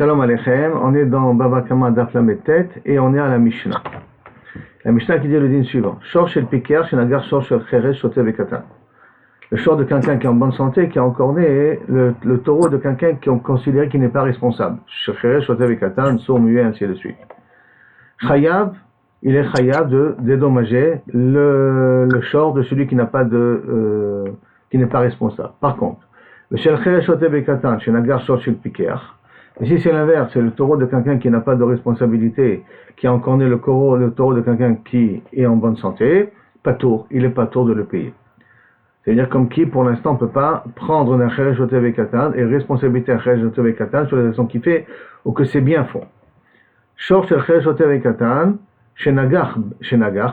Shalom Aleichem, on est dans Baba Kama Daf Lamed Tet et on est à la Mishnah. La Mishnah qui dit le din suivant. Shor shel piker, shenagar shor shel cheresh, shote vekatan. Le shor de quelqu'un qui est en bonne santé, qui est encore né, et le taureau de quelqu'un qui est considéré qui n'est pas responsable. Shel cheresh, shote vekatan, sourd, muet, ainsi de suite. Chayav, il est chayav de dédommager le shor de celui qui n'a pas qui n'est pas responsable. Par contre, le shel cheresh, shote vekatan, shenagar shor shel piker. Et si c'est l'inverse, c'est le taureau de quelqu'un qui n'a pas de responsabilité, qui a encore né le taureau de quelqu'un qui est en bonne santé, patour, il est patour de le payer. C'est-à-dire comme qui, pour l'instant, ne peut pas prendre un cheresh shote vekatan et responsabilité un cheresh shote vekatan sur les actions qu'il fait ou que ses biens font. Shor shel cheresh shote vekatan, shenagar,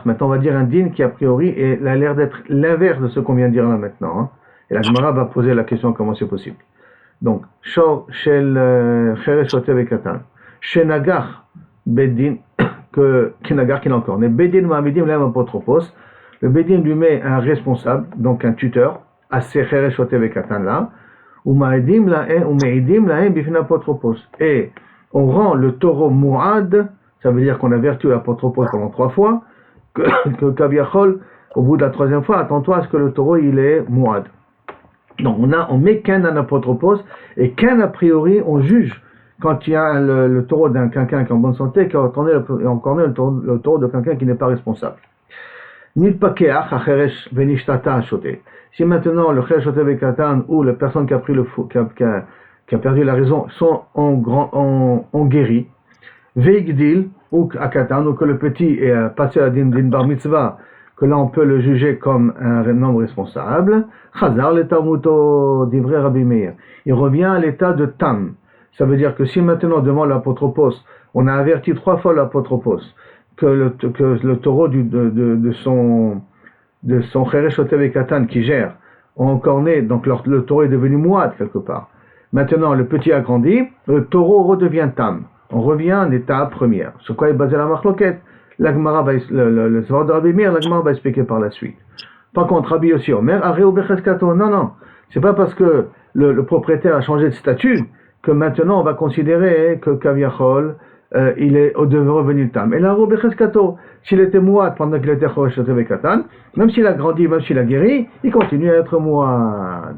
maintenant on va dire un din qui a priori a l'air d'être l'inverse de ce qu'on vient de dire là maintenant. Hein. Et la Gemara va poser la question comment c'est possible. Donc, Shor shel cheresh shote vekatan, shenagar bedin, kenagar qu'il a encore. Mais bedin ma'amidim lahem apotropos, le bedin lui met un responsable, donc un tuteur, à ces cheresh shote vekatan là, ou ma'edim lahem bifna apotropos. Et on rend le taureau mu'ad, ça veut dire qu'on avertit l'apotropos pendant 3 fois, que kaviachol, au bout de la 3e fois, attends-toi à ce que le taureau il est mu'ad. Donc on met qu'un apotropos et qu'un a priori on juge quand il y a le taureau d'un quelqu'un qui est en bonne santé qui a encore né le taureau de quelqu'un qui n'est pas responsable. Si maintenant le cheresh shote vekatan ou la personne qui a pris qui a perdu la raison sont en guéri, veigdil ou akatan ou que le petit est passé à din bar mitzvah, que là on peut le juger comme un homme responsable. Chazar l'état muto d'ivrei Rabbi Meir. Il revient à l'état de tam. Ça veut dire que si maintenant devant l'apotropos, on a averti 3 fois l'apotropos que le taureau de son cheresh shote vekatan qui gère a encore né, donc le taureau est devenu muad quelque part. Maintenant le petit a grandi, le taureau redevient tam. On revient à l'état première. Sur quoi est basé la marloquette? La Gemara va, le savoir de Rabbi Meir, la Gemara va expliquer par la suite. Par contre, Rabbi Yossi Omer, Areu Becheskato, non, c'est pas parce que le propriétaire a changé de statut que maintenant on va considérer que Kaviachol, il est revenu tam. Et là, Areu Becheskato, s'il était mouad pendant qu'il était cheresh shote vekatan, même s'il a grandi, même s'il a guéri, il continue à être mouad.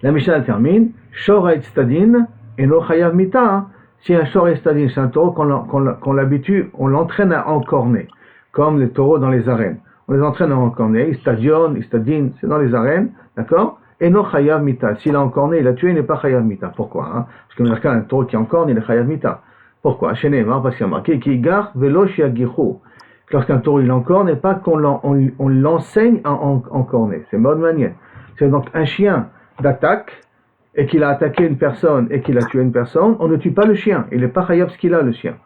La Mishnah termine, Shor ha'etztadin, eno chayav mita. Si un shor estadin, c'est un taureau qu'on l'habitue, on l'entraîne à encorner, comme les taureaux dans les arènes. On les entraîne à encorner, istadion, istadin, c'est dans les arènes, d'accord? Et non chayav mita. S'il a encorné, il a tué, il n'est pas chayav mita. Pourquoi? Parce que quand un taureau qui encorne, il est chayav mita. Pourquoi? Chez Neymar, parce qu'il y a marqué qui gar velo shiagichu. Lorsqu'un taureau il encorne, n'est pas qu'on l'enseigne à encorner. C'est mode manière. C'est donc un chien d'attaque, et qu'il a attaqué une personne et qu'il a tué une personne, on ne tue pas le chien. Il n'est pas chayav ce qu'il a, le chien.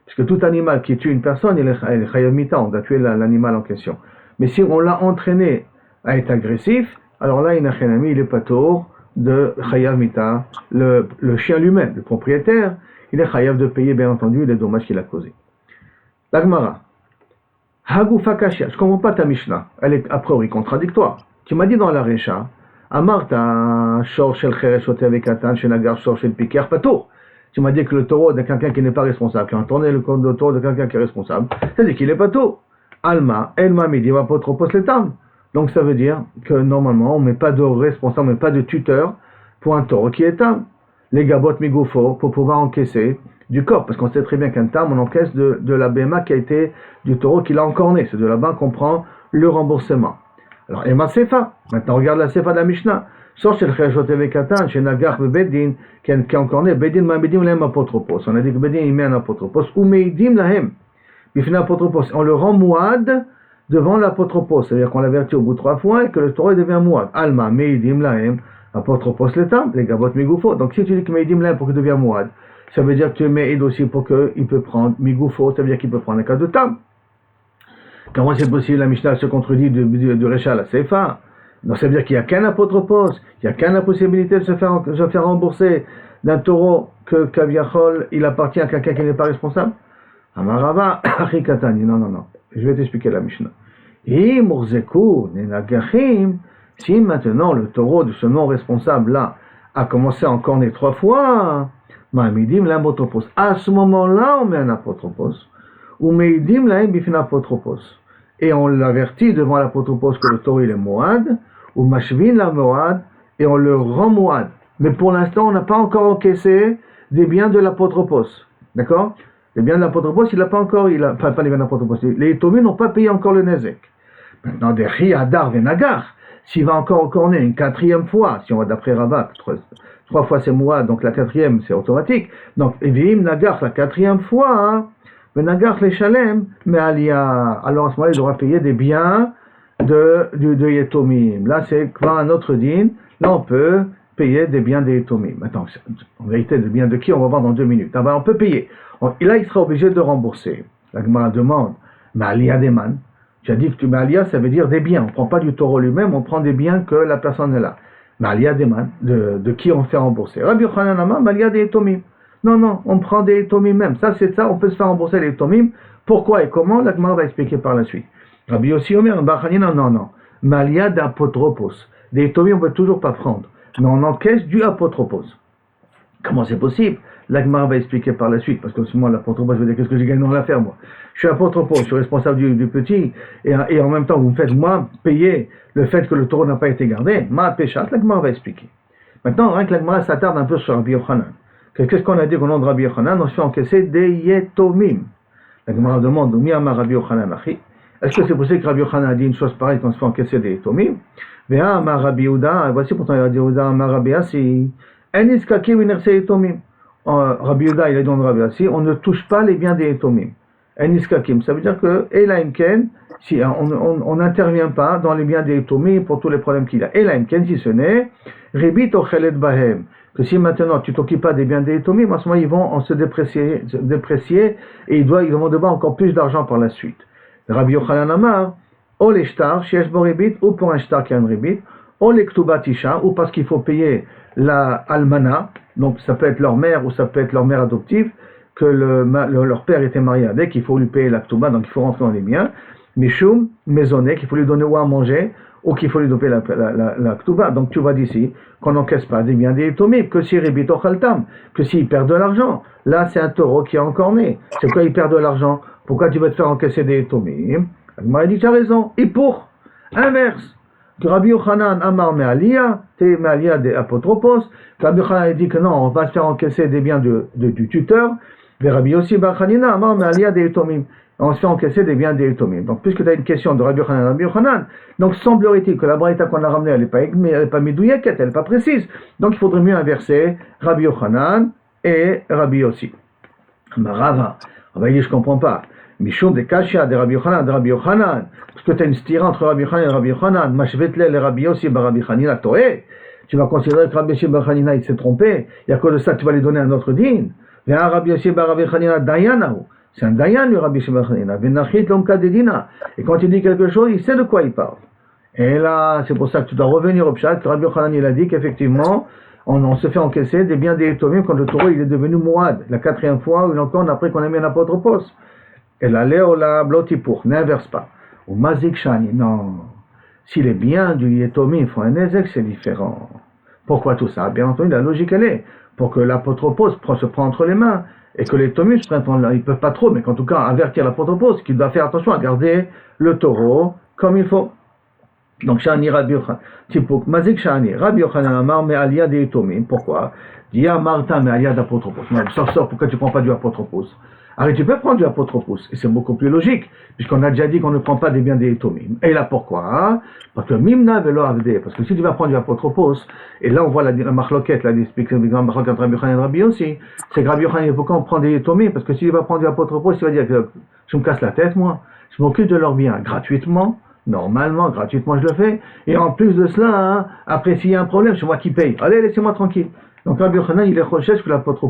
Parce que tout animal qui tue une personne, il est chayav mita, on doit tuer l'animal en question. Mais si on l'a entraîné à être agressif, alors là, il est patour de chayav mita. Le chien lui-même, le propriétaire, il est chayav de payer, bien entendu, les dommages qu'il a causés. La Gemara. Hagufa kashia. Je ne comprends pas ta Mishnah. Elle est a priori contradictoire. Tu m'as dit dans la Recha, Amarta, shor shel cheresh shote vekatan, shenagar shor shel piker patour. Tu m'as dit que le taureau de quelqu'un qui n'est pas responsable, qui a tourné le taureau de quelqu'un qui est responsable, ça dit qu'il est patour. Alma, elma midi va potropos letam. Donc ça veut dire que normalement on ne met pas de responsable, on ne met pas de tuteur pour un taureau qui est tam. Les gabot migoufo pour pouvoir encaisser du corps, parce qu'on sait très bien qu'un tam on encaisse de la BMA qui a été du taureau qui l'a encore né. C'est de là-bas qu'on prend le remboursement. Alors, Emma Sefa, maintenant regarde la Sefa de la Mishnah. Sort chez le cheresh shote vekatan, chez Nagar Bedin, qui est encore né, Bedin ma'amidim lahem apotropos. On a dit que Bedin il met un apotropos, ou meidim lahem, bifna apotropos. On le rend mouad devant l'apotropos, c'est-à-dire qu'on l'avertit au bout de 3 fois et que le taureau devient mouad. Alma, meidim lahem, apotropos letam, les gabot migoufo. Donc si tu dis que meidim lahem pour qu'il devienne mouad, ça veut dire que tu mets aussi pour qu'il peut prendre migoufo, ça veut dire qu'il peut prendre un cas de tam. Comment c'est possible, la Mishnah se contredit de Recha à la Seifa? Donc ça veut dire qu'il n'y a qu'un apotropos, il n'y a qu'une possibilité de se faire rembourser d'un taureau que Kaviachol, il appartient à quelqu'un qui n'est pas responsable. Amarava, Achikatani, non. Je vais t'expliquer la Mishnah. Et Murzeku, Nenagachim, si maintenant le taureau de ce non responsable là a commencé à encorner 3 fois, Ma'amidim l'apotropos. À ce moment-là, on met un apotropos. Ou meidim laim bifin apotropos. Et on l'avertit devant l'apotropos que le taureau il est moad, ou mashvin la moad, et on le rend moad. Mais pour l'instant, on n'a pas encore encaissé des biens de l'apotropos. D'accord? Les biens de l'apotropos, il n'a pas encore, pas les biens de l'apotropos. Les Etomim n'ont pas payé encore le nezek. Maintenant, des Riadar Venagar, s'il va encore encorner une quatrième fois, si on va d'après Rabat, trois fois c'est moad, donc la quatrième c'est automatique. Donc, Evim Nagar, la quatrième fois, hein, Venagar les Shalem, mais Alia, alors à ce moment-là, il devra payer des biens de Yetomim. Là, c'est quoi un autre din? Là, on peut payer des biens des Yetomim. Maintenant, en vérité, des biens de qui on va voir dans 2 minutes. On peut payer. Et là, il sera obligé de rembourser. La Gemara demande, mais Alia Deman. Tu as dit que Alia, ça veut dire des biens. On ne prend pas du taureau lui-même, on prend des biens que la personne est là. Mais Alia Deman, de qui on fait rembourser? Rabbi Yochanan Amar, Alia des Yetomim. Non, on prend des Yetomim même. Ça, c'est ça, on peut se faire rembourser les Yetomim. Pourquoi et comment? La Gemara va expliquer par la suite. Rabbi Yossi Omer, non. Malia d'apotropos. Des Yetomim, on ne peut toujours pas prendre. Mais on encaisse du apotropos. Comment c'est possible? La Gemara va expliquer par la suite, parce que moi, l'apotropos, je veux dire, qu'est-ce que j'ai gagné dans l'affaire, moi? Je suis apotropos, je suis responsable du petit, et en même temps, vous me faites, moi, payer le fait que le taureau n'a pas été gardé. Ma péchat, la Gemara va expliquer. Maintenant, rien que la Gemara s'attarde un peu sur Rabbi Yochanan. Qu'est-ce qu'on a dit au nom de Rabbi Yochanan? On se fait encaisser des Yetomim. La Gemara demande, Mi Amar Rabbi Yochanan Achi. Est-ce que c'est possible que Rabbi Yochanan a dit une chose pareille qu'on se fait encaisser des Yetomim? Vea Amar Rabbi Yehuda, voici pourtant Rabbi Yehuda, Amar Rabbi Asi, Enis Kakim Inerse Yetomim. Rabbi Yehuda, il a dit dans Rabbi Asi, on ne touche pas les biens des Yetomim. Enis Kakim, ça veut dire que, Elaimken, si on n'intervient pas dans les biens des Yetomim pour tous les problèmes qu'il a. Elaimken, si ce n'est, Ribit Ochelet Bahem. Que si maintenant tu t'occupes pas des biens des Yetomim, à ce moment ils vont se déprécier et ils vont devoir encore plus d'argent par la suite. Rabbi Yochanan Amar, ou les shtar, sheyesh bo ribit, ou pour un shtar qui a une ribit, ou les ktubat isha, ou parce qu'il faut payer la almana, donc ça peut être leur mère ou ça peut être leur mère adoptive, que leur père était marié avec, il faut lui payer la ktuba, donc il faut rentrer dans les biens, mishum, maisonné, qu'il faut lui donner ou à manger, ou qu'il faut lui donner la ktuba. Donc tu vois d'ici qu'on n'encaisse pas des biens des Yetomim, que si ribit ochaltam, que s'il perd de l'argent. Là c'est un taureau qui est encore né. C'est quoi il perd de l'argent? Pourquoi tu vas te faire encaisser des Yetomim? Il m'a dit tu as raison. Et pour inverse, que Rabbi Yochanan Amar Me'alia, t'es Me'alia des apotropos, que Rabbi Yochanan a dit que non, on va se faire encaisser des biens du tuteur, mais Rabbi Yossi Bar Chanina Amar Me'alia des Yetomim. On se fait encaisser des biens des Yetomim. Donc, puisque tu as une question de Rabbi Yochanan, donc semblerait-il que la braïta qu'on a ramenée, elle n'est pas midouyaket, elle n'est pas précise. Donc, il faudrait mieux inverser Rabbi Yochanan et Rabbi Yossi. Marava, on va dire, je ne comprends pas. Mishum de Kashia de Rabbi Yochanan, parce que tu as une stira entre Rabbi Yochanan et Rabbi Yochanan, Mashvetle le Rabbi Yossi bar Rabbi Chanina Toé, tu vas considérer que Rabbi Yossi bar Chanina il s'est trompé, et à cause de ça tu vas lui donner un autre din. Viens Rabbi Yossi bar Rabbi Chanina Dayanahu, c'est un Dayan le Rabbi Yossi bar Chanina, Venachit l'omka de Dina, et quand il dit quelque chose, il sait de quoi il parle. Et là, c'est pour ça que tu dois revenir au pshat, que Rabbi Yochanan il a dit qu'effectivement, on se fait encaisser des biens des Yetomim quand le taureau il est devenu mouad, la 4e fois, ou encore après qu'on a mis un apotropos. Et la léola blotipour, n'inverse pas. Ou mazik shani, non. Si les biens du Yetomim font un nezek, c'est différent. Pourquoi tout ça? Bien entendu, la logique elle est pour que l'apotropos se prenne entre les mains et que les Yetomim se prennent, ils peuvent pas trop, mais qu'en tout cas avertir l'apotropos qu'il doit faire attention à garder le taureau comme il faut. Donc shani Rabbi Yochanan, tipouk mazik shani Rabbi Yochanan Amar mais alia des Yetomim. Pourquoi? Dia Marta mais alia d'apotropos. Sors, pourquoi tu prends pas du apotropos? Alors tu peux prendre du apotropos, et c'est beaucoup plus logique, puisqu'on a déjà dit qu'on ne prend pas des biens des Yetomim. Et là pourquoi? Parce que Mimna velo avde, parce que si tu vas prendre du apotropos, et là on voit la marloquette, la marloquette Rabbi Yochanan et Rabbi Yossi, c'est que Rabbi Yochanan, pourquoi on prend des Yetomim? Parce que si tu vas prendre du apotropos, il va dire que je me casse la tête moi, je m'occupe de leurs biens gratuitement, normalement, gratuitement je le fais, et en plus de cela, après s'il y a un problème, c'est moi qui paye. Allez, laissez-moi tranquille. Donc Rabbi Yochanan, il est recherche que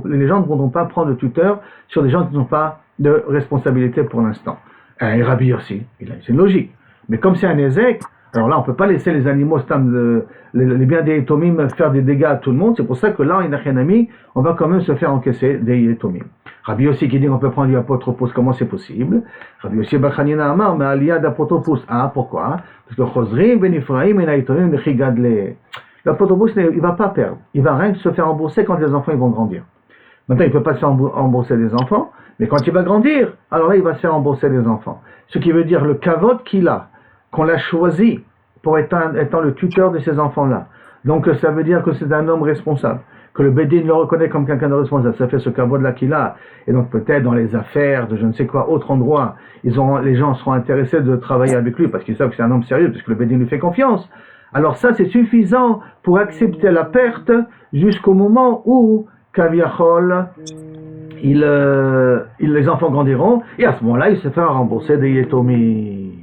les gens ne vont pas prendre de tuteur sur des gens qui n'ont pas de responsabilité pour l'instant. Et Rabbi Yossi, c'est une logique. Mais comme c'est un Ezek, alors là on ne peut pas laisser les animaux, les biens des Yetomim faire des dégâts à tout le monde. C'est pour ça que là, on va quand même se faire encaisser des Yetomim. Rabbi Yossi qui dit qu'on peut prendre du apotropos, comment c'est possible? Rabbi Yossi Bar Chanina Amar, mais aliyah d'apotropos. Ah, pourquoi? Parce que Chosrim ben Ephraim et Yetomim de Chigadle. L'apotropos, il ne va pas perdre. Il va rien que se faire rembourser quand les enfants ils vont grandir. Maintenant, il ne peut pas se faire rembourser des enfants, mais quand il va grandir, alors là, il va se faire rembourser des enfants. Ce qui veut dire le kavod qu'il a, qu'on l'a choisi pour étant le tuteur de ces enfants-là. Donc, ça veut dire que c'est un homme responsable, que le Bédine le reconnaît comme quelqu'un de responsable. Ça fait ce kavod-là qu'il a. Et donc, peut-être dans les affaires de je ne sais quoi, autre endroit, les gens seront intéressés de travailler avec lui parce qu'ils savent que c'est un homme sérieux, parce que le Bédine lui fait confiance. Alors ça, c'est suffisant pour accepter la perte jusqu'au moment où Kaviachol, les enfants grandiront, et à ce moment-là, il se fera rembourser des Yetomi.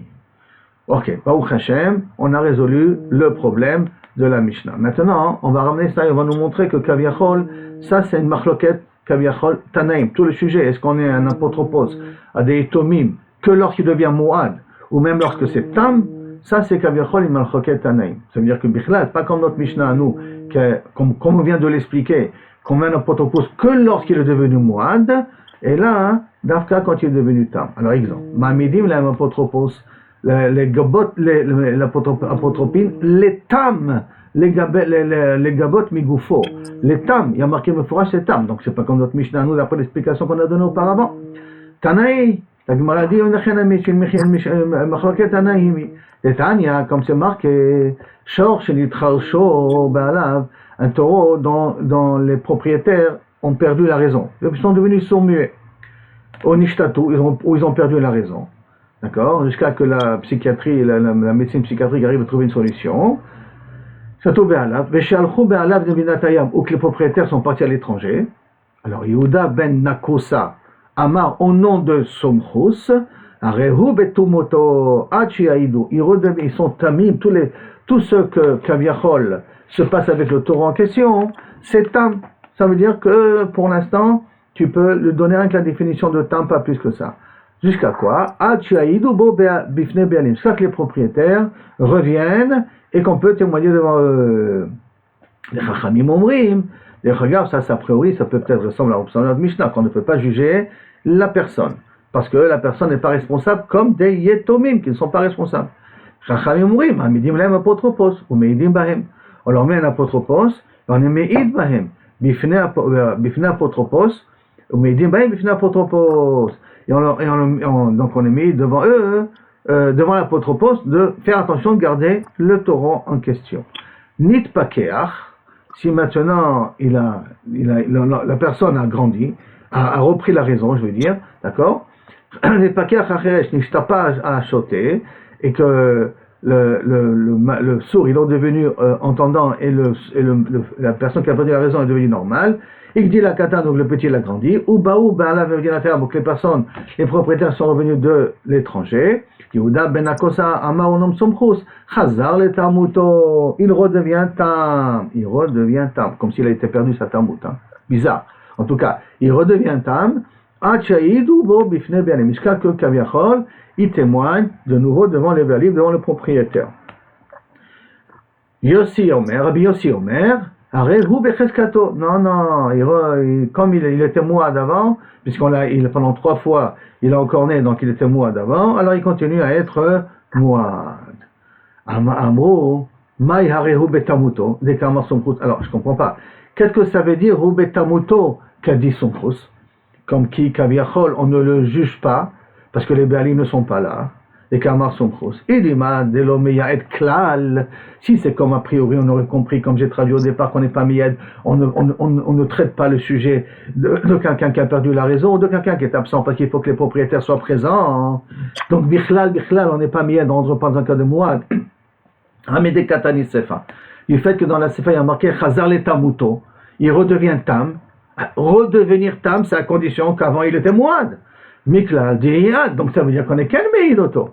Ok, Baruch Hashem, on a résolu le problème de la Mishnah. Maintenant, on va ramener ça et on va nous montrer que Kaviachol, ça c'est une marloquette, Kaviachol, Tanaim, tout le sujet, est-ce qu'on est un apotropos à des Yetomim que lorsqu'il devient Mouad, ou même lorsque c'est Tam, ça c'est Kaviachol, une marloquette Tanaim. Ça veut dire que Bichlal, pas comme notre Mishnah à nous, comme on vient de l'expliquer, qu'on met un apotropos que lorsqu'il est devenu Mouad, et là, Dafka quand il est devenu Tam. Alors exemple, Mamidim la apotropos, les gabot, l'apotropine, les Tam, les gabot migoufo, les Tam, il y a marqué Mefourash c'est Tam, donc c'est pas comme notre Mishnah nous d'après l'explication qu'on a donnée auparavant. Tanaï, la Gemara dit, on a un machloket Tanaïmi. Et Tania, comme c'est marqué, Shor Shenitchalsho Baalav, un taureau dont les propriétaires ont perdu la raison. Ils sont devenus sourds-muets. Au Nishtatu, où ils ont perdu la raison. D'accord? Jusqu'à que la psychiatrie, la médecine psychiatrique arrive à trouver une solution. Chateau Be'alav, Veshalchou Be'alav de Binatayam, où que les propriétaires sont partis à l'étranger. Alors, Yehuda ben Nakosa, Amar, au nom de Somchus, Arehu Betumoto, Achiaïdou, ils sont tamim, tous ceux que Kaviachol se passe avec le taureau en question, c'est tam. Ça veut dire que, pour l'instant, tu peux lui donner rien que la définition de tam, pas plus que ça. Jusqu'à quoi? Jusqu'à que les propriétaires reviennent et qu'on peut témoigner devant eux. Les Chachamim Omrim, les regards, ça a priori, ça peut peut-être ressembler à notre Mishnah, qu'on ne peut pas juger la personne. Parce que la personne n'est pas responsable comme des Yetomim qui ne sont pas responsables. Chachamim Omrim, Amidim Lahem Apotropos, ou Meidim Bahem. On leur met un apotropos, on les met id bahem, bifne apotropos, ou meidim bahem bifne apotropos. Et donc on est mis devant eux, devant l'apotropos, de faire attention de garder le taureau en question. Nit pakeach, si maintenant la personne a grandi, a repris la raison, je veux dire, d'accord? Les pakeach acheresh n'ishta pas à achoter, et que le sourd, il est devenu entendant et la personne qui a perdu la raison est devenue normale. Il dit la katan, donc le petit il a grandi. Ou baou ba'ala ve'vdinater, donc les propriétaires sont revenus de l'étranger. Yehuda ben Akosa ama onom somchus chazar le tamuto, il redevient tam, comme s'il a été perdu sa tamout. Bizarre. En tout cas, il redevient tam. Achaïdou bo bifne bianem, jusqu'à que Kaviachol il témoigne de nouveau devant les Béalim, devant le propriétaire. Yossi Omer, Rabbi Yossi Omer, Arehu becheskato. Non, comme il était Mouad avant, pendant 3 fois, il a encore né, donc il était Mouad avant, alors il continue à être Mouad. Amro, Mai Harehu betamuto, Dekamar Somchus. Alors, je comprends pas. Qu'est-ce que ça veut dire, Hu betamuto, qu'a dit Somchus? Comme qui, Kaviachol, on ne le juge pas, parce que les Béalim ne sont pas là, les Kamar sont pros. Idima delo meyad klal, si c'est comme a priori on aurait compris, comme j'ai traduit au départ, qu'on n'est pas meyad, on ne traite pas le sujet de quelqu'un qui a perdu la raison, ou de quelqu'un qui est absent, parce qu'il faut que les propriétaires soient présents. Donc bichlal, on n'est pas meyad, on ne rentre pas dans un cas de mouad. Hamede katani sefa. Du fait que dans la sefa il y a marqué chazar le tamuto, il redevient tam. Redevenir tam, c'est à condition qu'avant il était mouad. Miklal diyad, donc ça veut dire qu'on est quel meidoto.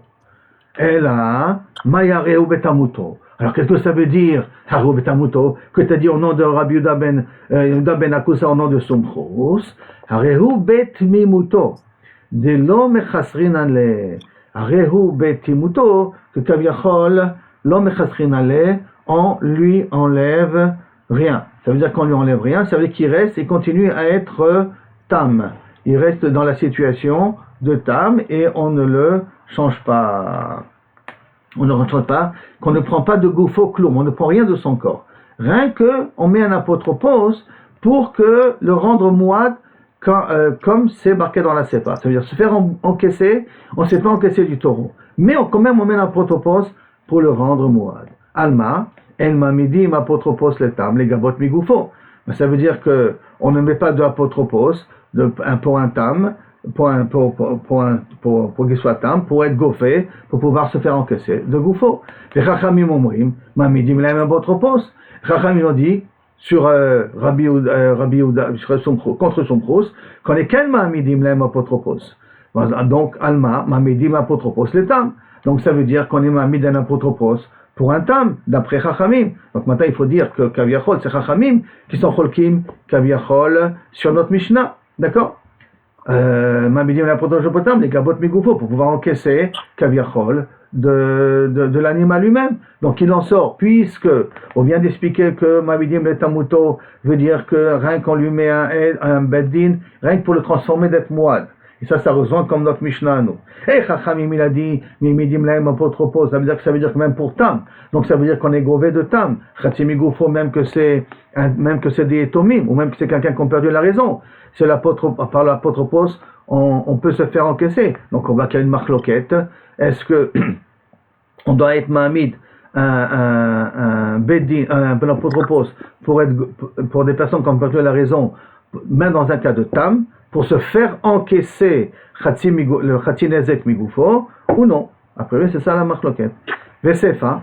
Et là, mayareu betamuto. Alors qu'est-ce que ça veut dire, haru betamuto, que tu as dit au nom de Rabbi Yehuda ben Akusa, au nom de Somchus, harehu bet mimuto, de lo mechasrin ale, harehu bet mimuto, que Kaviachol, lo mechasrin ale, on lui enlève rien. Ça veut dire qu'on lui enlève rien, ça veut dire qu'il reste et continue à être tam. Il reste dans la situation de tam et on ne le change pas. On ne change pas, qu'on ne prend pas de goufo kloum, on ne prend rien de son corps. Rien que on met un apotropos pour que le rendre Mouad comme c'est marqué dans la Sefa. Ça veut dire se faire encaisser, on ne s'est pas encaissé du taureau. Mais quand même on met un protopos pour le rendre Mouad. Alma, El Mamidim apotropos letam, les gabot migoufo. Ça veut dire qu'on ne met pas d'apotropos pour un tam, pour qu'il soit tam, pour être gauffé, pour pouvoir se faire encaisser de goufo. Les Chachamim omrim, Mamidim laim apotropos. Chachamim ont dit, sur Rabbi Yehuda, contre son prose, qu'on est quel Mamidim laim apotropos. Donc, Alma, Mamidim apotropos letam. Donc ça veut dire qu'on est mamid d'un apotropos pour un tam, d'après Chachamim. Donc maintenant il faut dire que Kaviachol, c'est Chachamim qui sont Cholkim, Kaviachol, sur notre Mishnah. D'accord? Mamidim l'apotropos tam, les Gabot Migoufo, pour pouvoir encaisser Kaviachol de l'animal lui-même. Donc il en sort, puisque on vient d'expliquer que Mamidim le tamuto veut dire que rien qu'on lui met un beddin, rien que pour le transformer d'être Mouad. Et ça rejoint comme notre Mishnah à nous. Et Chachamim il a dit, Mimidim laim apotropos, ça veut dire que même pour Tam. Donc ça veut dire qu'on est gové de Tam. Chatzimigoufo, même que c'est des Etomim, ou même que c'est quelqu'un qui a perdu la raison. C'est par l'apotropos, on peut se faire encaisser. Donc on voit qu'il y a une marloquette. Est-ce que on doit être Mahamid, un Bedin, un apotropos, pour des personnes qui ont perdu la raison, même dans un cas de Tam, pour se faire encaisser le Khatinezek Migoufo, ou non. Après, c'est ça la marloquette. Vesefa,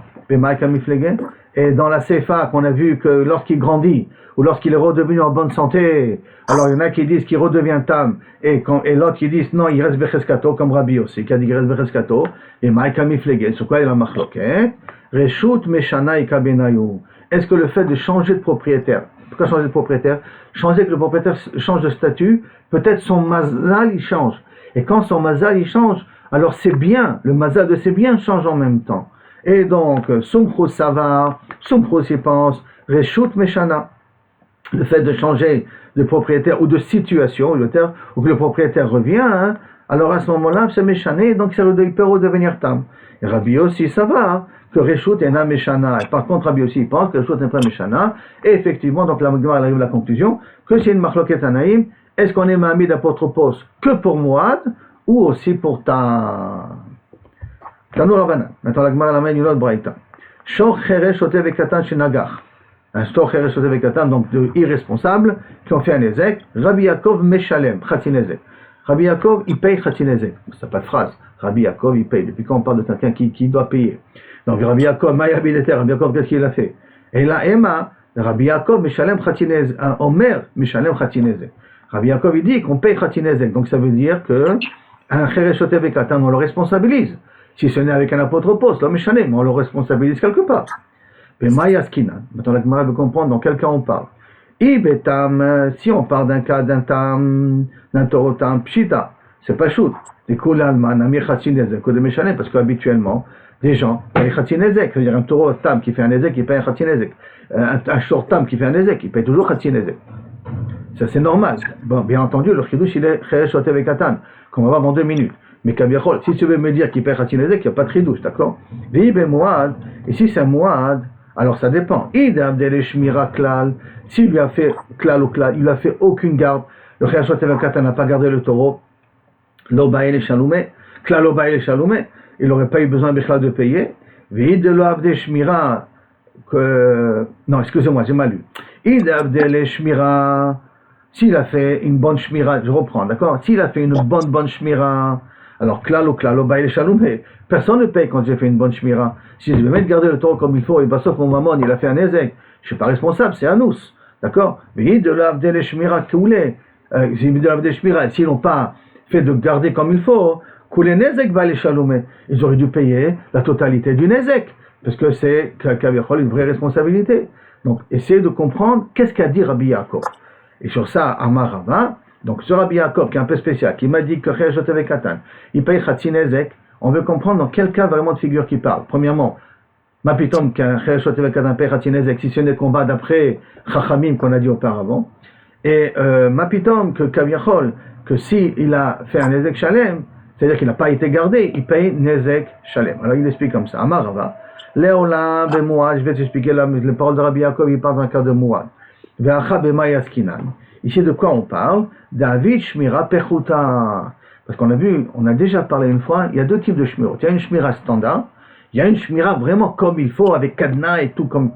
et dans la Sefa, qu'on a vu que lorsqu'il grandit, ou lorsqu'il est redevenu en bonne santé, alors il y en a qui disent qu'il redevient Tam, et l'autre qui disent non, il reste Becheskato, comme Rabbi aussi, qui a dit qu'il reste Becheskato, et Maïka Miflegen, sur quoi il y a la marloquette? Reshut Meshana Ikabenayu. Est-ce que le fait de changer de propriétaire, pourquoi changer de propriétaire? Changer que le propriétaire change de statut, peut-être son mazal il change. Et quand son mazal il change, alors c'est bien, le mazal de ses biens change en même temps. Et donc, Sumchus Savar, Sumchus y pense, Reshut Meshana. Le fait de changer de propriétaire ou de situation, ou que le propriétaire revient, alors à ce moment-là, c'est Meshané, donc il peut redevenir Tam. Et Rabbi aussi, ça va, que Reshut est un Meshana. Et par contre, Rabbi aussi pense que Reshut n'est pas Meshana. Et effectivement, donc la Gemara arrive à la conclusion que c'est une Marloket Anaïm. Est-ce qu'on est Mahamid apotropos que pour Mouad ou aussi pour Tam? Tanou Ravana. Maintenant, la Gemara l'amène une autre braïta. Shor Cheresh Otev Ekatan Shenagach. Un Shor Cheresh Otev Ekatan, donc de irresponsables, qui ont fait un Ezek. Rabbi Yaakov Meshalem, Khatinezek. Rabbi Yaakov, il paye Khatinezek. C'est pas de phrase. Rabbi Yaakov, il paye. Depuis quand on parle de quelqu'un qui doit payer? Donc Rabbi Yaakov, Maya Bileter, Rabbi Yaakov, qu'est-ce qu'il a fait? Et là, Emma, Rabbi Yaakov, Meshalem Khatinezek, Omer, Meshalem Khatinezek. Rabbi Yaakov, il dit qu'on paye Khatinezek. Donc ça veut dire que un Cheresh Otev Ekatan, on le responsabilise. Si ce n'est avec un apotropos, là, Meshalem, on le responsabilise quelque part. Mais Maya Skina, maintenant la Gemara veut comprendre dans quel cas on parle. Ibetam, si on parle d'un cas d'un tam, d'un torotam, pshita, c'est pas shoot. Des koulalman, amir khatinezek, de Meshalem, parce qu'habituellement, des gens payent khatinezek, c'est-à-dire un taureau tam qui fait un ezek, il paye un khatinezek. Un short tam qui fait un ezek, il paye toujours khatinezek. Ça c'est normal. Bon, bien entendu, le chidouche il est cheresh otev ekatan, qu'on va voir dans 2 minutes. Mais Kaviachol, si tu veux me dire qu'il paye khatinezek, il n'y a pas de chidouche, d'accord? Vibe Mouad, et si c'est Mouad, alors ça dépend. Id abdel shmira klal, s'il lui a fait klal ou klal, il lui a fait aucune garde, le cheresh otev ekatan n'a pas gardé le taureau, lo ba'el shaloumé, klal lo ba'el shaloumé, il n'aurait pas eu besoin de payer. Vid de lo abdel shmira, non, excusez-moi, j'ai mal lu. Id abdel shmira, s'il a fait une bonne shmira, je reprends, d'accord? S'il a fait une bonne shmira, alors klal ou ba'el shaloumé, personne ne paye quand j'ai fait une bonne shmira. Si je vais même garder le taureau comme il faut, et bah, sauf mon maman, il a fait un ezek, je suis pas responsable, c'est à nous, d'accord? Mais de l'abdel shmira koulé, s'ils n'ont pas fait de garder comme il faut, koulé nezek ba'el shaloumé, ils auraient dû payer la totalité du nezek, parce que c'est une vraie responsabilité. Donc, essayez de comprendre qu'est-ce qu'a dit Rabbi Yaakov. Et sur ça, Amar Rava, donc ce Rabbi Yaakov qui est un peu spécial, qui m'a dit que Cheresh Otev Ekatan, il paye Khatinezek, on veut comprendre dans quel cas vraiment de figure qu'il parle. Premièrement, Mapitom qu'un Cheresh Otev Ekatan paye Khatinezek, si ce n'est qu'on va d'après Chachamim qu'on a dit auparavant. Et Mapitom que Kaviachol, que si il a fait un Nezek Shalem, c'est-à-dire qu'il n'a pas été gardé, il paye Nezek Shalem. Alors il explique comme ça. Amar Rava, Léolam be Mouad, je vais t'expliquer les paroles de Rabbi Yaakov, il parle d'un cas de Mouad. Ve'acha bema yaskinan. Ici, de quoi on parle? David shmira pechuta. Parce qu'on a vu, on a déjà parlé une fois, il y a deux types de shmirot. Il y a une shmira standard, il y a une shmira vraiment comme il faut, avec cadenas et tout, comme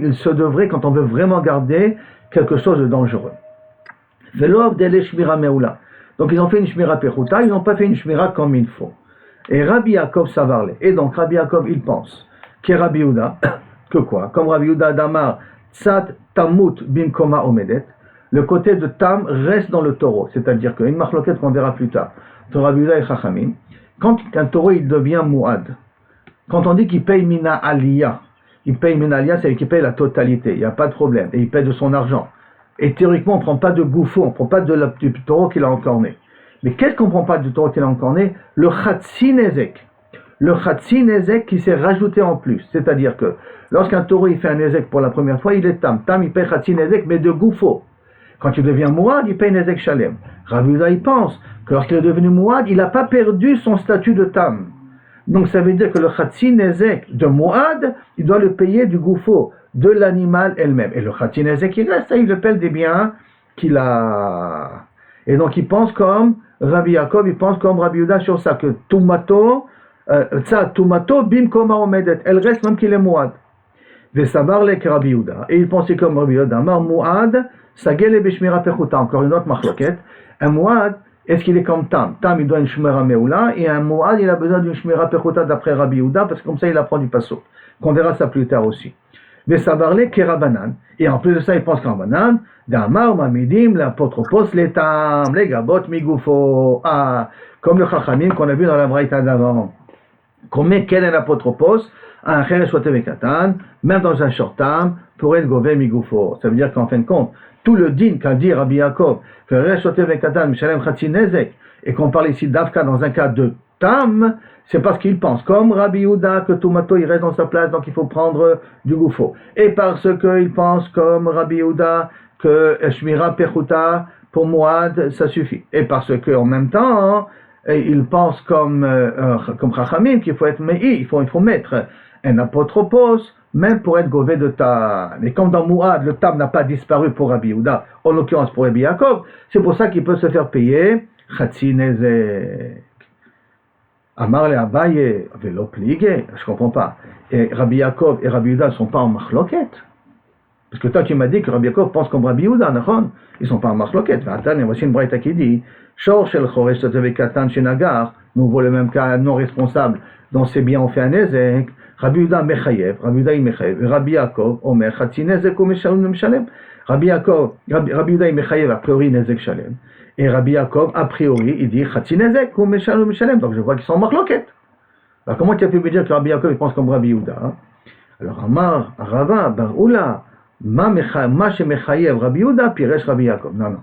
il se devrait quand on veut vraiment garder quelque chose de dangereux. Ve'lo avdele shmira meula. Donc ils ont fait une shmira pechuta, ils n'ont pas fait une shmira comme il faut. Et Rabbi Yaakov Savarle. Et donc Rabbi Yaakov, il pense, que Rabbi Yehuda, que quoi? Comme Rabbi Yehuda Damar, Tzat Tamut Bimkoma Omedet, le côté de Tam reste dans le taureau. C'est-à-dire qu'une marloquette qu'on verra plus tard, de Rabbi Yehuda et Chachamim, quand un taureau il devient Mouad, quand on dit qu'il paye Mina Aliyah, c'est qu'il paye la totalité, il n'y a pas de problème, et il paye de son argent. Et théoriquement, on ne prend pas de goufou, on ne prend pas du taureau qu'il a encorné. Mais qu'est-ce qu'on ne prend pas du taureau qu'il a encorné? Le Khatsi-Nezek. Le Khatsi-Nezek qui s'est rajouté en plus. C'est-à-dire que lorsqu'un taureau il fait un Nezek pour la première fois, il est Tam. Tam, il paye Khatsi-Nezek, mais de goufo. Quand il devient Mouad, il paye Nezek Shalem. Rabbi Yehuda, il pense que lorsqu'il est devenu Mouad, il n'a pas perdu son statut de Tam. Donc ça veut dire que le Khatsi-Nezek de Mouad, il doit le payer du goufo, de l'animal elle-même. Et le Khatsi-Nezek, il reste, ça, il le paye des biens qu'il a. Et donc il pense comme Rabbi Yaakov, il pense comme Rabbi Yehuda sur ça, que Tumato, Bim Koma Omedet, elle reste même qu'il est Mouad. Vesavarle que Rabbi Yehuda. Et il pensait comme Rabbi Yehuda, Mar Mouad, Sagele Beshmira Pechuta, encore une autre marloquette. Un Mouad, est-ce qu'il est comme Tam? Tam, il doit une Shmira Meula, et un Mouad, il a besoin d'une Shmira Pechuta d'après Rabbi Yehuda, parce que comme ça il apprend du passo. Qu'on verra ça plus tard aussi. Vesavarle que Rabanan. Et en plus de ça, il pense qu'en Rabanan, Damar, Mamidim, l'apotropos, les Tam, les Gabot, Migufo. Ah, comme le Chachamim qu'on a vu dans la Braïta d'avant. Qu'on met quel est l'apotropos, un Cheresh Katan, même dans un short Tam, pour être Gové Migufo. Ça veut dire qu'en fin de compte, tout le din qu'a dit Rabbi Yaakov, que Cheresh Katan, Mishalem Chatsi Nezek, et qu'on parle ici d'Afka dans un cas de Tam, c'est parce qu'il pense, comme Rabbi Yehuda, que Tumato il reste dans sa place, donc il faut prendre du goufo. Et parce qu'il pense, comme Rabbi Yehuda, que Shmira Pechuta, pour Mouad, ça suffit. Et parce qu'en même temps, il pense comme Chachamim, qu'il faut être Me'i, il faut mettre un apotropos, même pour être gové de Tam. Et comme dans Mouad, le Tam n'a pas disparu pour Rabbi Yehuda, en l'occurrence pour Rabbi Yaakov, c'est pour ça qu'il peut se faire payer Chatsi Nezek. Amar le Abaye, velo plige, je comprends pas. Et Rabbi Yaakov et Rabbi Yehuda ne sont pas en marloquette. Parce que toi tu m'as dit que Rabbi Yaakov pense comme Rabbi Yehuda, d'accord? Ils ne sont pas en marloquette. Attends, voici une braïta qui dit, Shor shel choresh totev katan shenagar, nous voit le même cas non responsable, dont c'est bien on fait un nezek, Rabbi Yehuda mechayev, Rabbi Yehuda il mechayev, Rabbi Yaakov, omer chatzi nezek ou meshalem. Rabbi Yehuda il mechayev a priori nezek shalem. Et Rabbi Yaakov, a priori, il dit Chatsi Nezek ou Meshalem. Donc je vois qu'ils sont en marloquette. Alors comment tu as pu me dire que Rabbi Yaakov il pense comme Rabbi Yehuda? Alors Amar, Rava, Baroula, Ma Shemechayev Rabbi Yehuda, Piresh Rabbi Yaakov. Non.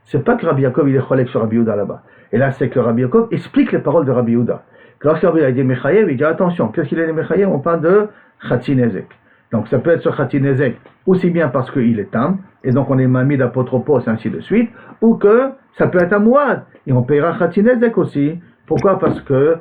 C'est pas que Rabbi Yaakov il est cholek sur Rabbi Yehuda là-bas. Et là c'est que Rabbi Yaakov explique les paroles de Rabbi Yehuda. Lorsque Rabbi Yehuda dit Mechayev, il dit attention, qu'est-ce qu'il est les Mechayev? On parle de Chatsi Nezek. Donc ça peut être sur Chatsi Nezek, aussi bien parce qu'il est Tam, et donc on est mamie d'apotropos, et ainsi de suite, ou que ça peut être un Mouad, et on paiera Chatsi Nezek aussi. Pourquoi? Parce que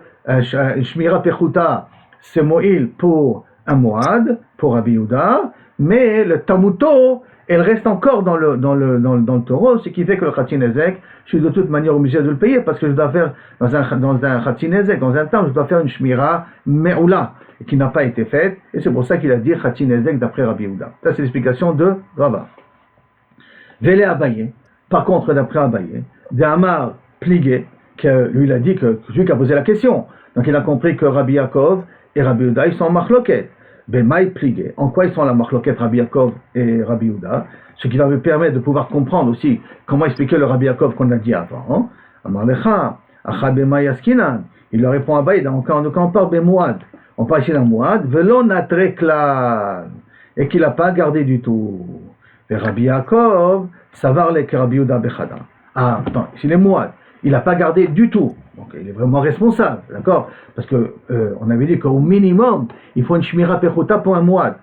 Shmira Pechuta, c'est Moïl pour un Mouad, pour Rabbi Yehuda, mais le Tamuto, elle reste encore dans le taureau, ce qui fait que le Chatsi Nezek, je suis de toute manière obligé de le payer, parce que je dois faire, dans un Chatsi Nezek, dans un Tam, je dois faire une Shmira Me'ula, qui n'a pas été faite, et c'est pour ça qu'il a dit Chatsi Nezek d'après Rabbi Yehuda. Ça c'est l'explication de Rava. Vele Abaye, par contre d'après Abaye, d'Amar Pligé, que lui il a dit que celui qui a posé la question, donc il a compris que Rabbi Yaakov et Rabbi Yehuda ils sont en marloquette. Bemaï Pligé, en quoi ils sont en la marloquette Rabbi Yaakov et Rabbi Yehuda? Ce qui va me permettre de pouvoir comprendre aussi comment expliquer le Rabbi Yaakov qu'on a dit avant. Amar Lecha, Acha Bemaï Askinan, il leur répond à Abaye, donc quand on parle Bemouad, on parle ici d'un Mouad, Velo Natre Klan, et qu'il n'a pas gardé du tout. Et Rabbi Yaakov, Savarle que Rabbi Yehuda Bechada. Ah, attends, ici les Mouad, il n'a pas gardé du tout. Donc il est vraiment responsable, d'accord? Parce que on avait dit qu'au minimum, il faut une Shmira Pechuta pour un Mouad,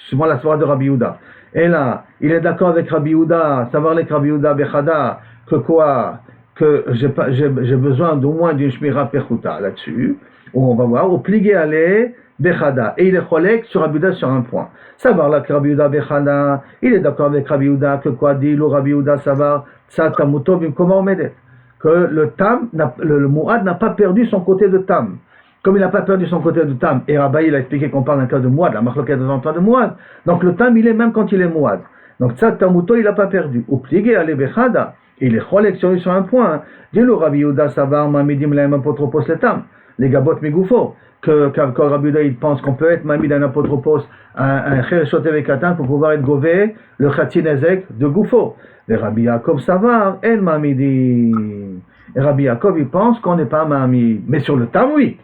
suivant la soirée de Rabbi Yehuda. Et là, il est d'accord avec Rabbi Yehuda, Savarle que Rabbi Yehuda Bechada, que quoi? Que j'ai besoin d'au moins d'une Shmira Pechuta là-dessus. On va voir, au Pligé aller, Bechada. Et il est cholek sur Rabbi Yehuda sur un point. Savar là que Rabbi Yehuda Bechada, il est d'accord avec Rabbi Yehuda que quoi dit le Rabbi Yehuda Savar, Tsatamuto Bimkoma Omedet. Que le tam, le Mouad n'a pas perdu son côté de tam. Comme il n'a pas perdu son côté de tam, et Rabbi il a expliqué qu'on parle d'un cas de Mouad, la marloquette est dans un cas de Mouad, donc le tam il est même quand il est Mouad. Donc Tsatamuto il n'a pas perdu. Ou plié à Bechada. Il est cholek sur un point. Dis-le Rabbi Yehuda Savar, Mamidim Laim Apotropos Letam. Les gabot migoufo. Que Rabbi Yehuda il pense qu'on peut être mamid d'un apotropos, un Chereshot Vekatan pour pouvoir être gové, le Khatin Ezek de Goufo. Et Rabbi Yaakov Savar, El Mamidim. Et Rabbi Yaakov il pense qu'on n'est pas mamid. Mais sur le tam, oui.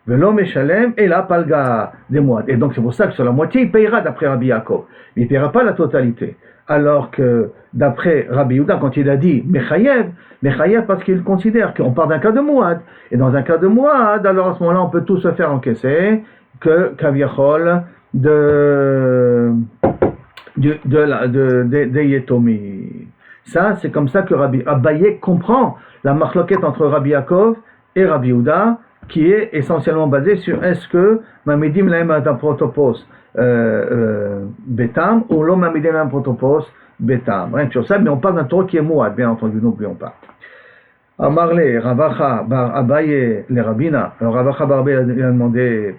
L'homme Shalem et la palga des mois. Et donc c'est pour ça que sur la moitié, il payera d'après Rabbi Yaakov. Il ne payera pas la totalité. Alors que d'après Rabbi Yehuda, quand il a dit Mechayev parce qu'il considère qu'on parle d'un cas de Mouad. Et dans un cas de Mouad, alors à ce moment-là, on peut tout se faire encaisser que Kaviachol de Yetomi. Ça, c'est comme ça que Rabbi Abaye comprend la marloquette entre Rabbi Yaakov et Rabbi Yehuda, qui est essentiellement basée sur est-ce que Mamidim Laim Protopos Betam ou l'homme Mamidim Laim Protopos Betam. Rien sur ça, mais on parle d'un taureau qui est Mouad, bien entendu, n'oublions pas. Amarle, Ravacha, Bar Abaye, les Rabina. Alors Ravacha Bar Abaye il a demandé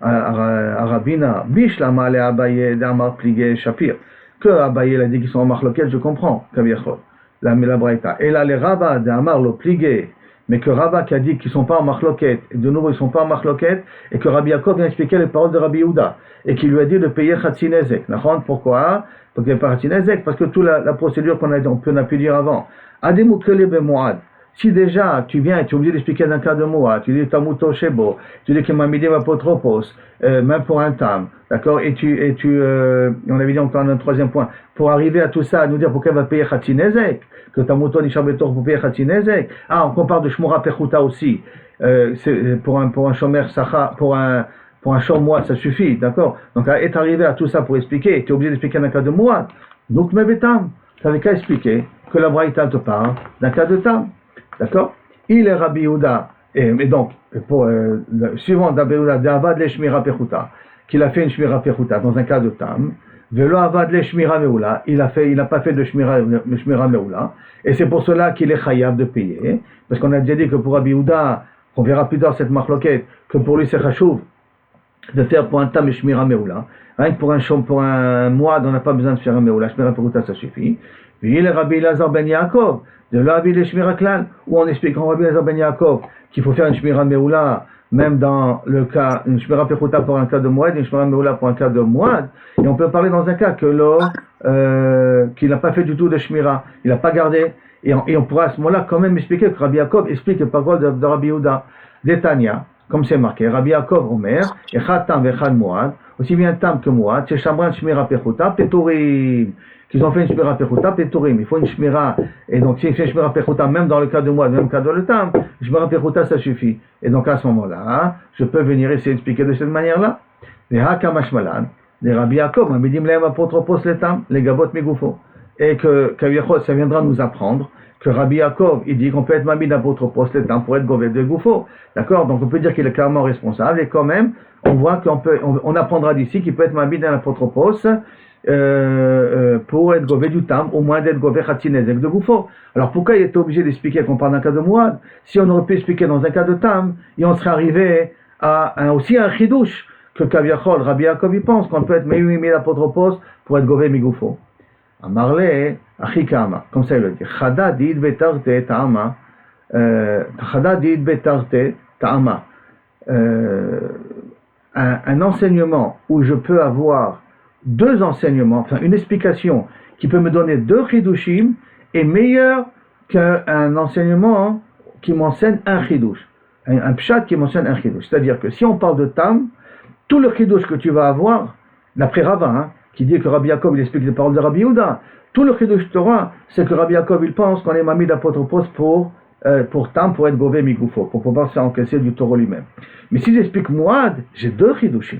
à Rabina, Bishlama le Abaye d'Amar Pligé Shapir. Que Abaye il a dit qu'ils sont en marloquette, je comprends, Kaviachol, la Braïta. Et là, les Rabba d'Amar le Pligé, mais que Rabba qui a dit qu'ils ne sont pas en marloquette, et de nouveau ils ne sont pas en marloquette, et que Rabbi Yaakov vient expliquer les paroles de Rabbi Yehuda, et qui lui a dit de payer Khatsin Ezek. Pourquoi? Parce qu'il n'y a pas Khatsin Ezek, parce que toute la procédure qu'on a pu dire avant. Ademukele be Moad. Si déjà tu viens et tu es obligé d'expliquer d'un cas de Moad, tu dis Tamuto Shebo, tu dis que Mamidim Apotropos, même pour un tam, d'accord, et on avait dit encore un troisième point, pour arriver à tout ça, à nous dire pourquoi elle va payer Khatsin Ezek, que Tamuto Nishabetor pour payer Khatsin Ezek. Ah, on compare de Shmura Pechuta aussi, c'est pour un shomer Sacha, pour un shom Moad, ça suffit, d'accord. Donc est arrivé à tout ça pour expliquer, tu es obligé d'expliquer d'un cas de Moad, donc Mebetam, tu n'avais qu'à expliquer que la Braïta te parle d'un cas de tam. D'accord? Il est Rabbi Yehuda, et donc, suivant Rabbi Yehuda, d'Avad le Shmira Pechuta, qu'il a fait une Shmira Pechuta dans un cas de Tam, Velo Avad le Shmira Meula, il n'a pas fait de Shmira Meula, et c'est pour cela qu'il est Chayav de payer, parce qu'on a déjà dit que pour Rabbi Yehuda, on verra plus tard cette marloquette, que pour lui c'est Chachouv de faire pour un Tam et Shmira Meula, rien que pour un mois, on n'a pas besoin de faire un Meula, Shmira Pechuta ça suffit. Puis il est Rabbi Lazar ben Yaakov, de l'avis des Shmira Klal, où on explique en Rabbi Lazar ben Yaakov qu'il faut faire une Shmira Meula, même dans le cas, une Shmira Pechuta pour un cas de Moed, une Shmira Meula pour un cas de Moed, et on peut parler dans un cas que qu'il n'a pas fait du tout de Shmira, il n'a pas gardé, et on pourra à ce moment-là quand même expliquer que Rabbi Yaakov explique les paroles de Rabbi Yehuda, d'Etania, comme c'est marqué, Rabbi Yaakov Omer, Echad Tam Vechad Moed, aussi bien Tam que Moed, c'est Shamran Shmira Pechuta, Peturim, qu'ils ont fait une Shmira Pechuta, Peturim. Il faut une Shmira, et donc si il fait une Shmira Pechuta, même dans le cas de moi, même cas de le Tam, Shmira Pechuta ça suffit. Et donc à ce moment-là, je peux venir essayer d'expliquer de cette manière-là. Les Hakamashmalan, les Rabbi Yaakov, Mamidim Laim Apotropos le Tam, les Gabot Megoufo. Et que Kaviachot, ça viendra nous apprendre que Rabbi Yaakov, il dit qu'on peut être Mamid Apotropos le Tam pour être Gové de Goufo. D'accord? Donc on peut dire qu'il est clairement responsable, et quand même, on voit on apprendra d'ici qu'il peut être Mamid Apotropos, pour être gové du tam, au moins d'être gové Khatsin Ezek de Goufo. Alors pourquoi il était obligé d'expliquer qu'on parle d'un cas de Moad? Si on aurait pu expliquer dans un cas de tam, et on serait arrivé à aussi un chidouche que Kaviachol, Rabbi Yaakov il pense qu'on peut être Meimimil Apotropos pour être gové Migoufo. Amarle, Achikama, comme ça il le dit. Chada dit betarte ta'ama. Chada dit betarte ta'ama. Un enseignement où je peux avoir deux enseignements, enfin une explication qui peut me donner deux chidushim est meilleur qu'un enseignement qui m'enseigne un chidush, un pshat qui m'enseigne un chidush. C'est-à-dire que si on parle de tam, tout le chidush que tu vas avoir, d'après Rava, qui dit que Rabbi Yaakov il explique les paroles de Rabbi Yehuda, tout le chidush Torah, c'est que Rabbi Yaakov il pense qu'on est mamid apotropos pour tam, pour être gové migoufo, pour pouvoir se faire encaisser du taureau lui-même. Mais si j'explique Moad, j'ai deux chidushim.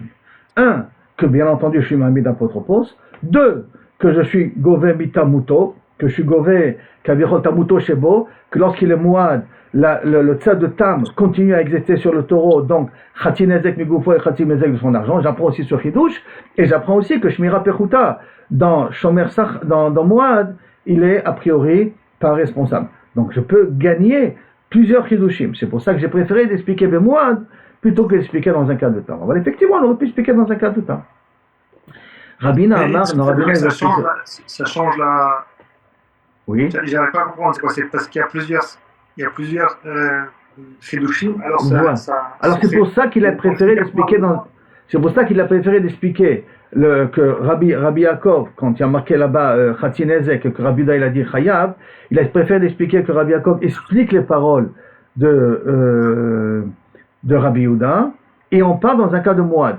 Un, que bien entendu je suis mamid apotropos. Deux, que je suis gové mitamuto, que je suis gové kavirot tamuto shebo, que lorsqu'il est Moad, le tzad de Tam continue à exister sur le taureau, donc Khatin Ezek Migufo et Khatin Ezek de son argent. J'apprends aussi sur Hidush, et j'apprends aussi que Shmira Pechuta, dans Shomer Sach, dans Moad, il est a priori pas responsable. Donc je peux gagner plusieurs Hidushim. C'est pour ça que j'ai préféré d'expliquer Moad plutôt que d'expliquer dans un cas de temps. Voilà, effectivement, on aurait pu expliquer dans un cas de temps. Rabina Amar, ça change la. Oui. J'arrive pas à comprendre, c'est parce qu'il y a plusieurs Chidushim, alors alors c'est pour ça qu'il a préféré d'expliquer c'est pour ça qu'il a préféré d'expliquer que Rabbi Yaakov, quand il y a marqué là-bas Khatin Ezek, que Rabbi Uda il a dit Chayav, il a préféré d'expliquer que Rabbi Yaakov explique les paroles de Rabbi Uda, et on parle dans un cas de Moad.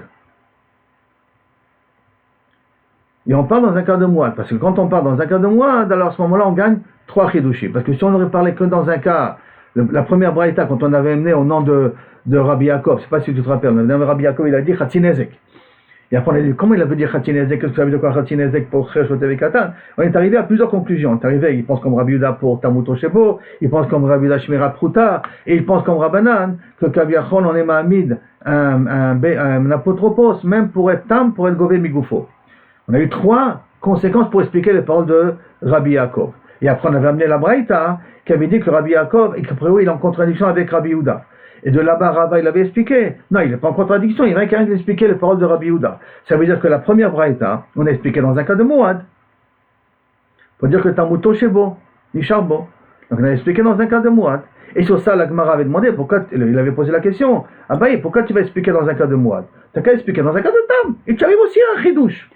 Et on parle dans un cas de Moad, parce que quand on parle dans un cas de Moad, alors à ce moment-là on gagne 3 Chidushim. Parce que si on n'aurait parlé que dans un cas, la première braïta, quand on avait amené au nom de Rabbi Yaakov, je ne sais pas si tu te rappelles, on avait amené Rabbi Yaakov, il a dit Khatin Ezek. Et après on a dit, comment il a dit Khatin Ezek, qu'est-ce que ça veut dire quoi Khatin Ezek pour Cheshot et Katan? On est arrivé à plusieurs conclusions. On est arrivé, il pense comme Rabbi Uda pour Tamuto Shebo, il pense comme Rabbi Uda Shmira Pruta, et il pense comme Rabbanan, que Kaviachon on est Mahamid, un apotropos, même pour être Tam, pour être Gové Migufo. On a eu 3 conséquences pour expliquer les paroles de Rabbi Yaakov. Et après, on avait amené la Braïta, qui avait dit que Rabbi Yaakov, et qu'après, il est en contradiction avec Rabbi Uda. Et de là-bas, Rava, il avait expliqué. Non, il n'est pas en contradiction, il n'a rien d'expliquer les paroles de Rabbi Uda. Ça veut dire que la première Braïta, on a expliqué dans un cas de Moad. Il faut dire que Tamuto Shebo, Nisharbo. Donc, on a expliqué dans un cas de Moad. Et sur ça, la Gemara avait demandé, il avait posé la question, pourquoi tu vas expliquer dans un cas de Moad? Tu n'as qu'à expliquer dans un cas de Tam. Et tu arrives aussi à un Chidush.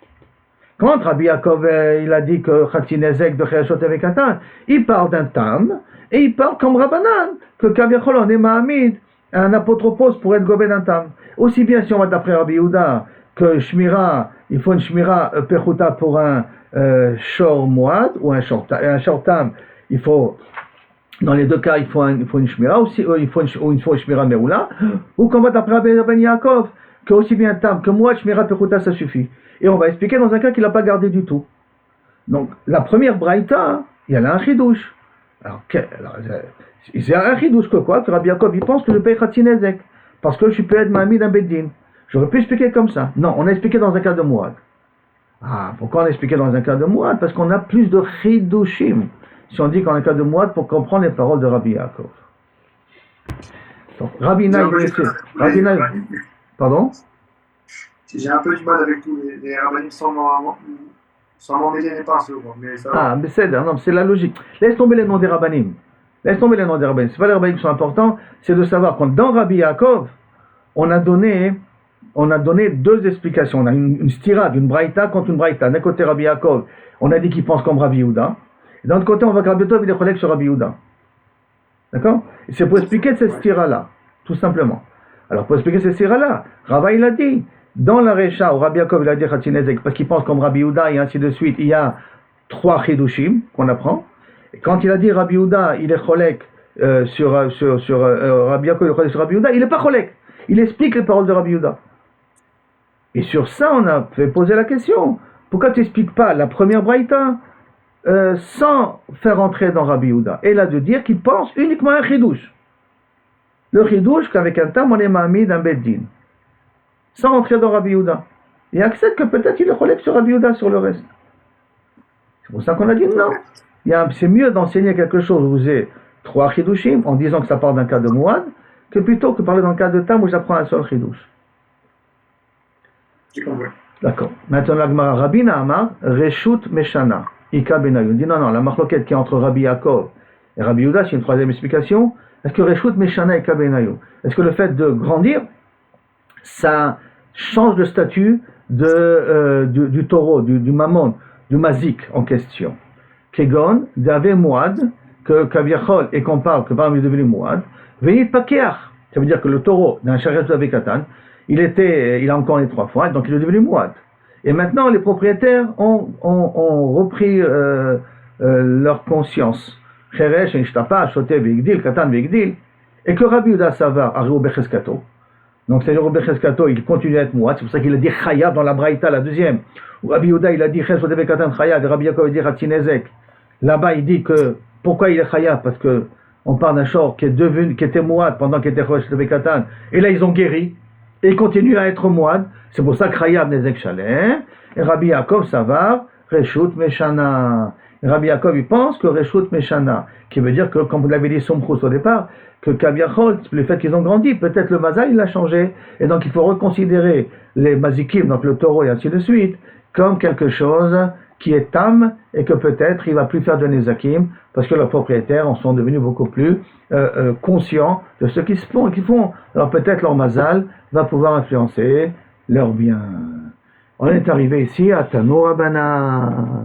Quand Rabbi Yaakov, il a dit que Khatin Ezek de Cheshot et Katan, il parle d'un Tam, et il parle comme Rabbanan, que Kaviachol on est Mahamid, un apotropos pour être gobé d'un Tam. Aussi bien si on va d'après Rabbi Yehuda, que Shmira, il faut une Shmira Pechuta pour un Shor Moad, ou un Shor Tam, il faut, dans les deux cas, il faut une Shmira, aussi, il faut une Shmira Meoula, ou qu'on va d'après Rabbi Yaakov, que aussi bien Tam que Moad, Shmira Pechuta, ça suffit. Et on va expliquer dans un cas qu'il n'a pas gardé du tout. Donc, la première braïta, il y a un chidouche. Alors, c'est un chidouche que quoi? Que Rabbi Yaakov, il pense que je paye Khatin Ezek. Parce que je peux être Mahami d'un Beddin. J'aurais pu expliquer comme ça. Non, on a expliqué dans un cas de Moad. Pourquoi on a expliqué dans un cas de Moad? Parce qu'on a plus de chidushim. Si on dit qu'en un cas de Moad, pour comprendre les paroles de Rabbi Yaakov. Donc, Rabbi Naï, pardon? J'ai un peu du mal avec tous les rabbinim sans m'emmêler les pinceaux, mais ça va. Mais c'est la logique. Laisse tomber les noms des rabbinim. C'est pas les rabbinim qui sont importants, c'est de savoir que dans Rabbi Yaakov, on a donné 2 explications. On a une stirade, une braïta contre une braïta. D'un côté Rabbi Yaakov, on a dit qu'il pense comme Rabbi Yehuda. Et d'un autre côté, on va que Rabbi Tov, il est collègue sur Rabbi Yehuda. D'accord? Et c'est pour expliquer cette stira-là, tout simplement. Alors pour expliquer cette stira-là, Rava il a dit, dans la Recha, où Rabbi Yaakov il a dit Khatin Ezek, parce qu'il pense comme Rabbi Yehuda et ainsi de suite, il y a 3 chidushim qu'on apprend. Et quand il a dit Rabbi Yehuda, il est cholek sur Rabbi Yaakov, il est cholek sur Rabbi Yehuda, il n'est pas cholek. Il explique les paroles de Rabbi Yehuda. Et sur ça, on a fait poser la question. Pourquoi tu n'expliques pas la première braïta sans faire entrer dans Rabbi Yehuda? Et là, de dire qu'il pense uniquement à un chidush. Le chidush, qu'avec un tam, on est mahami d'un beddin. Sans rentrer dans Rabbi Yehuda. Et accepte que peut-être il est relève sur Rabbi Yehuda sur le reste. C'est pour ça qu'on a dit non. C'est mieux d'enseigner quelque chose où vous avez 3 chidushim en disant que ça parle d'un cas de Moad, que plutôt que parler dans le cas de Tam où j'apprends un seul chidush. D'accord. Maintenant la Gemara Rabbi Nahama, Reshut Meshana, Ika Benayu. Dit non, la marloquette qui est entre Rabbi Yaakov et Rabbi Yehuda, c'est une 3e explication. Est-ce que Reshut Meshana, Ika Benayu? Est-ce que le fait de grandir, ça change le statut du taureau, du mammon, du mazik en question. Kegon, d'ave Moad, que Kaviachol, et qu'on parle que parmi est devenu Moad, venit Pakeach. Ça veut dire que le taureau d'un chariot de Katan, il a encore né 3 fois, donc il est devenu Moad. Et maintenant, les propriétaires ont repris leur conscience. Cheresh, Nishtapa, Shote, Vigdil, Katan, Vigdil, et que Rabbi Yehuda Savar, Ariou Becheskato. Donc c'est le Rabbi Cheskato, il continue à être Moad, c'est pour ça qu'il a dit Chayav dans la Braïta, la 2e. Où Rabbi Yehuda, il a dit Chesot Katan Chayav, et Rabbi Yaakov, il dit Khatin Ezek. Là-bas, il dit que, pourquoi il est Chayav? Parce que On parle d'un shor qui était moine pendant qu'il était Rosh Katan, et là ils ont guéri, et ils continuent à être moine. C'est pour ça que Chayab Nezek Shalem, et Rabbi Yaakov Savar, Reshut Meshana. Et Rabbi Yaakov il pense que Reshut Meshana, qui veut dire que, comme vous l'avez dit Somchus au départ, que Kaviachol, le fait qu'ils ont grandi, peut-être le Mazal il a changé, et donc il faut reconsidérer les Mazikim, donc le taureau et ainsi de suite, comme quelque chose qui est tam, et que peut-être il va plus faire de Nezakim, parce que leurs propriétaires en sont devenus beaucoup plus conscients de ce qu'ils font. Alors peut-être leur Mazal va pouvoir influencer leur bien. On est arrivé ici à Tano Abana.